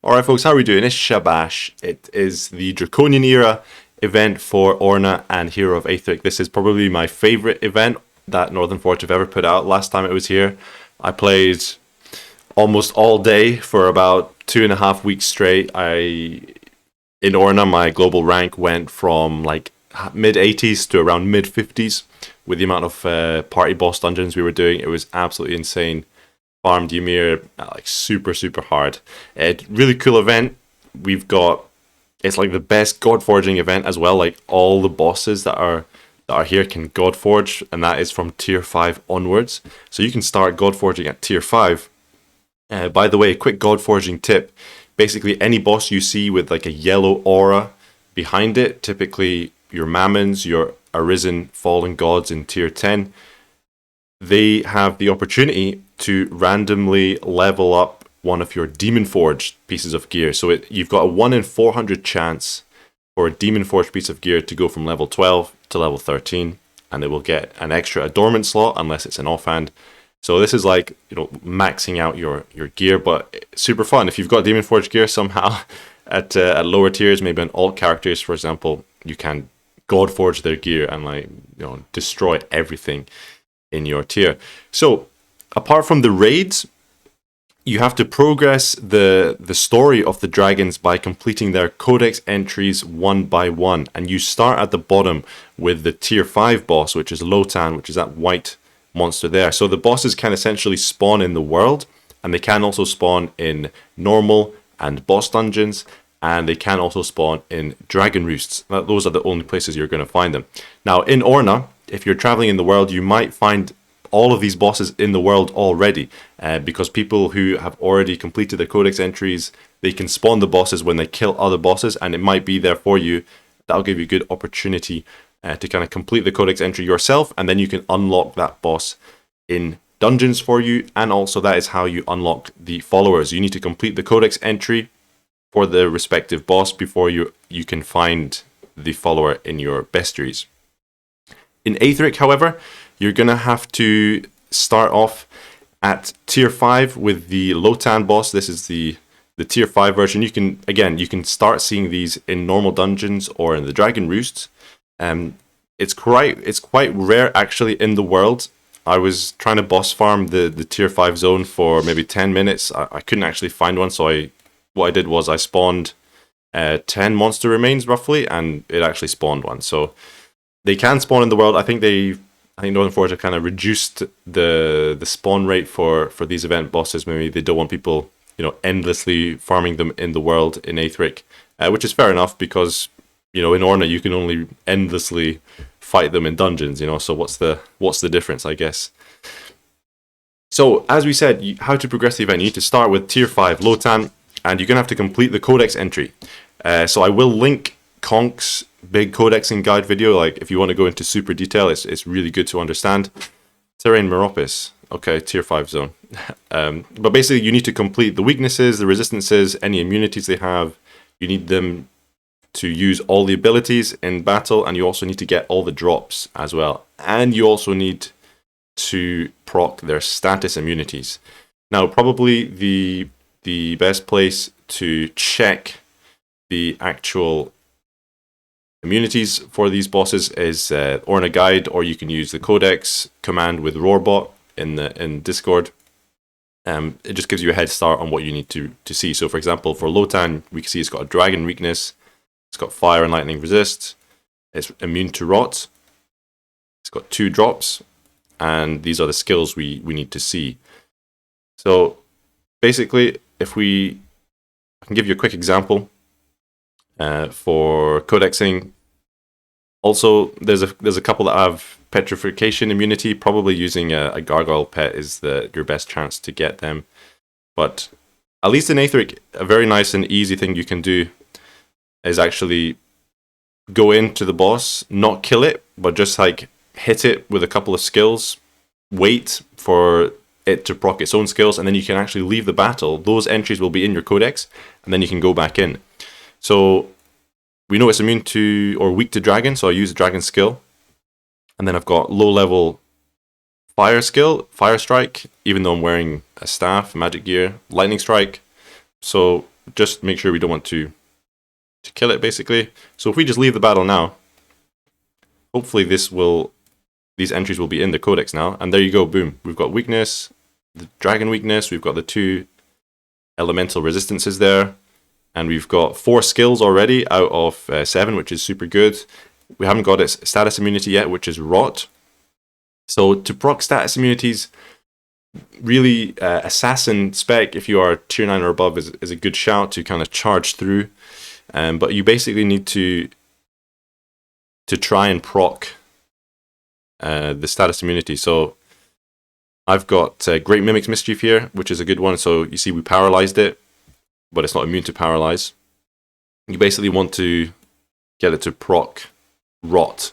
Alright folks, how are we doing? It's Shabash. It is the Draconian era event for Orna and Hero of Aetheric. This is probably my favourite event that Northern Forge have ever put out. Last time it was here, I played almost all day for about 2.5 weeks straight. In Orna, my global rank went from like mid-80s to around mid-50s with the amount of party boss dungeons we were doing. It was absolutely insane. Farmed Ymir like super hard. Really cool event. It's like the best god forging event as well. Like all the bosses that are here can god forge, and that is from tier 5 onwards. So you can start god forging at tier 5. By the way, quick god forging tip. Basically any boss you see with like a yellow aura behind it, typically your Mammons, your Arisen fallen gods in tier 10, they have the opportunity to randomly level up one of your demon forged pieces of gear. So you've got a 1 in 400 chance for a demon forged piece of gear to go from level 12 to level 13, and it will get an extra adornment slot unless it's an offhand. So this is like, you know, maxing out your gear, but super fun. If you've got demon forged gear somehow at lower tiers, maybe on alt characters, for example, you can god forge their gear and like, you know, destroy everything in your tier. So apart from the raids, you have to progress the story of the dragons by completing their codex entries one by one, and you start at the bottom with the tier 5 boss, which is Lotan, which is that white monster there. So the bosses can essentially spawn in the world, and they can also spawn in normal and boss dungeons, and they can also spawn in dragon roosts. Those are the only places you're going to find them. Now in Orna, if you're traveling in the world, you might find all of these bosses in the world already, because people who have already completed their codex entries, they can spawn the bosses when they kill other bosses, and it might be there for you. That'll give you a good opportunity to kind of complete the codex entry yourself, and then you can unlock that boss in dungeons for you, and also that is how you unlock the followers. You need to complete the codex entry for the respective boss before you can find the follower in your bestiaries. In Aetheric, however, you're going to have to start off at tier 5 with the Lotan boss. This is the tier 5 version. You can start seeing these in normal dungeons or in the dragon roosts. It's quite rare actually in the world. I was trying to boss farm the tier 5 zone for maybe 10 minutes. I couldn't actually find one, so what I did was I spawned 10 monster remains roughly, and it actually spawned one. So they can spawn in the world. I think Northern Forge have kind of reduced the spawn rate for these event bosses. Maybe they don't want people, you know, endlessly farming them in the world in Aetheric, which is fair enough because, you know, in Orna you can only endlessly fight them in dungeons, you know. So what's the difference, I guess? So as we said, how to progress the event, you need to start with tier 5 Lotan, and you're gonna have to complete the codex entry. So I will link Conk's big codexing guide video. Like if you want to go into super detail, it's really good to understand. Terrain Meropis, okay, tier 5 zone. But basically you need to complete the weaknesses, the resistances, any immunities they have. You need them to use all the abilities in battle, and you also need to get all the drops as well. And you also need to proc their status immunities. Now probably the best place to check the actual immunities for these bosses is Orna Guide, or you can use the Codex command with Roarbot in Discord. It just gives you a head start on what you need to see. So for example, for Lotan, we can see it's got a dragon weakness, it's got fire and lightning resist, it's immune to rot, it's got 2 drops, and these are the skills we need to see. So basically, I can give you a quick example. For codexing, also there's a couple that have petrification immunity. Probably using a gargoyle pet is your best chance to get them. But at least in Aetheric, a very nice and easy thing you can do is actually go into the boss, not kill it, but just like hit it with a couple of skills, wait for it to proc its own skills, and then you can actually leave the battle. Those entries will be in your codex, and then you can go back in. So we know it's immune to or weak to dragon, so I use a dragon skill. And then I've got low level fire skill, fire strike, even though I'm wearing a staff, magic gear, lightning strike. So just make sure we don't want to kill it, basically. So if we just leave the battle now, hopefully these entries will be in the codex now, and there you go, boom. We've got weakness, the dragon weakness, we've got the 2 elemental resistances there, and we've got 4 skills already out of 7, which is super good. We haven't got its status immunity yet, which is rot. So to proc status immunities, really assassin spec, if you are tier 9 or above, is a good shout to kind of charge through. But you basically need to try and proc the status immunity. So I've got Great Mimic's Mischief here, which is a good one. So you see we paralyzed it, but it's not immune to paralyze. You basically want to get it to proc rot.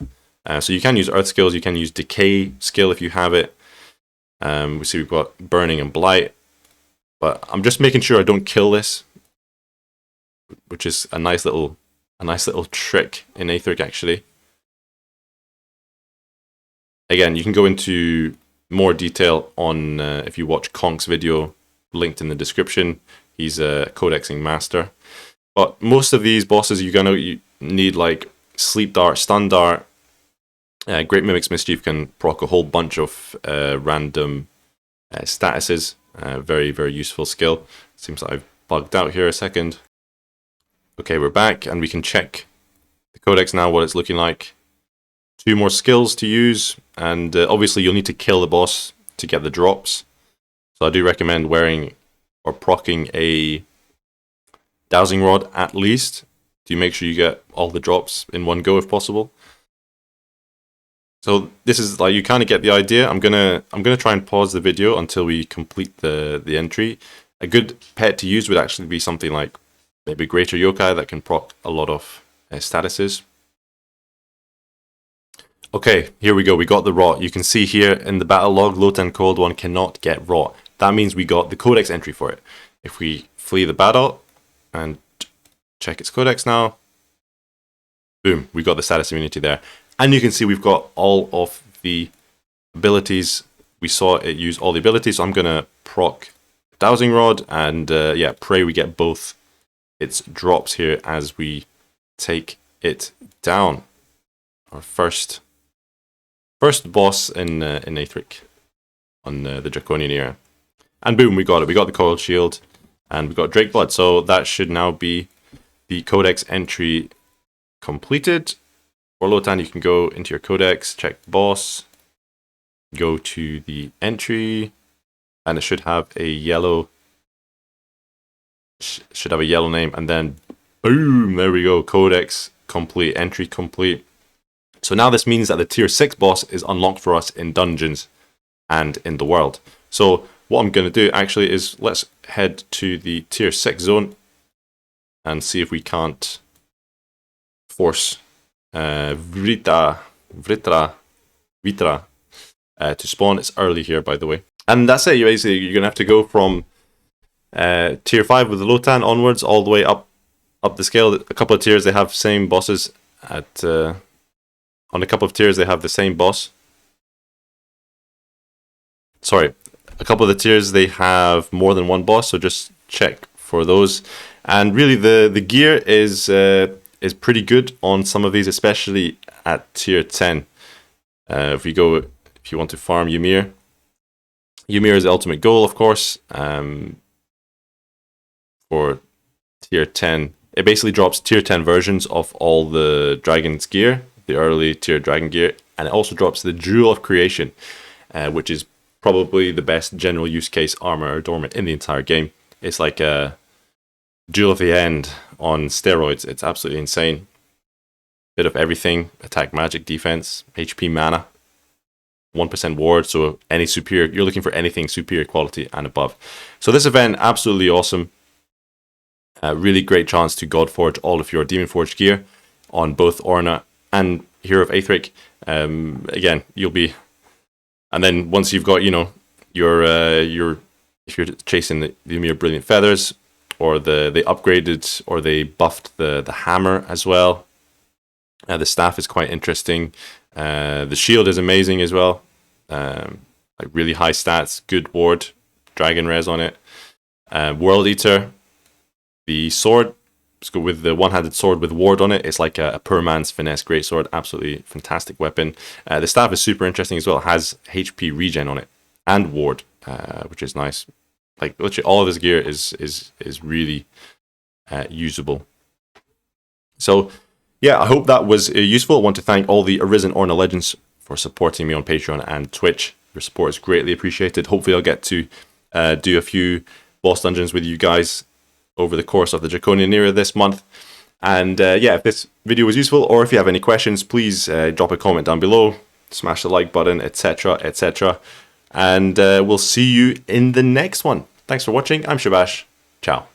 So you can use earth skills, you can use decay skill if you have it. We see we've got burning and blight, but I'm just making sure I don't kill this, which is a nice little trick in Aetheric, actually. Again, you can go into more detail on if you watch Konk's video, linked in the description. He's a codexing master. But most of these bosses, you need like Sleep Dart, Stun Dart. Great Mimic's Mischief can proc a whole bunch of random statuses. Very, very useful skill. Seems like I've bugged out here a second. Okay, we're back, and we can check the codex now, what it's looking like. 2 more skills to use, and obviously you'll need to kill the boss to get the drops. So I do recommend wearing or proccing a dowsing rod at least to make sure you get all the drops in one go if possible. So this is like, you kind of get the idea. I'm gonna try and pause the video until we complete the entry. A good pet to use would actually be something like maybe Greater Yokai that can proc a lot of statuses. Okay, here we go. We got the rot. You can see here in the battle log, Lotan Cold One cannot get rot. That means we got the codex entry for it. If we flee the battle and check its codex now, boom, we got the status immunity there. And you can see we've got all of the abilities. We saw it use all the abilities, so I'm going to proc Dowsing Rod, and yeah, pray we get both its drops here as we take it down. Our first boss in Aetheric on the Draconian era. And boom, we got it. We got the Coiled Shield, and we got Drake Blood. So that should now be the codex entry completed. For Lotan, you can go into your codex, check the boss, go to the entry, and it should have a yellow name, and then boom, there we go, codex complete, entry complete. So now this means that the tier 6 boss is unlocked for us in dungeons and in the world. So what I'm going to do actually is let's head to the tier 6 zone and see if we can't force Vitra to spawn. It's early here, by the way. And that's it. You're going to have to go from tier 5 with the Lotan onwards all the way up the scale. A couple of tiers they have same bosses at on a couple of tiers they have the same boss. Sorry, a couple of the tiers they have more than one boss, so just check for those. And really the gear is pretty good on some of these, especially at tier 10. If you want to farm Ymir is the ultimate goal, of course. For tier 10, it basically drops tier 10 versions of all the dragon's gear, the early tier dragon gear, and it also drops the Jewel of Creation, which is probably the best general use case armor adornment in the entire game. It's like a Jewel of the End on steroids. It's absolutely insane. Bit of everything: attack, magic, defense, HP, mana, 1% ward. So any superior, you're looking for anything superior quality and above. So this event, absolutely awesome. Really great chance to Godforge all of your Demon Forge gear on both Orna and Hero of Aetheric. Again, you'll be, and then once you've got, your if you're chasing the Ymir Brilliant Feathers, or they upgraded or they buffed the hammer as well. The staff is quite interesting. The shield is amazing as well. Like really high stats, good ward, dragon res on it. World Eater, The sword, let's go with the one-handed sword with ward on it. It's like a poor man's finesse greatsword. Absolutely fantastic weapon. The staff is super interesting as well. It has HP regen on it and ward, which is nice. Like literally all of his gear is really usable. So yeah, I hope that was useful. I want to thank all the Arisen Orna legends for supporting me on Patreon and Twitch. Your support is greatly appreciated. Hopefully I'll get to do a few boss dungeons with you guys over the course of the Draconian era this month. And yeah, if this video was useful, or if you have any questions, please drop a comment down below, smash the like button, etc, etc. And we'll see you in the next one. Thanks for watching. I'm Shabash. Ciao.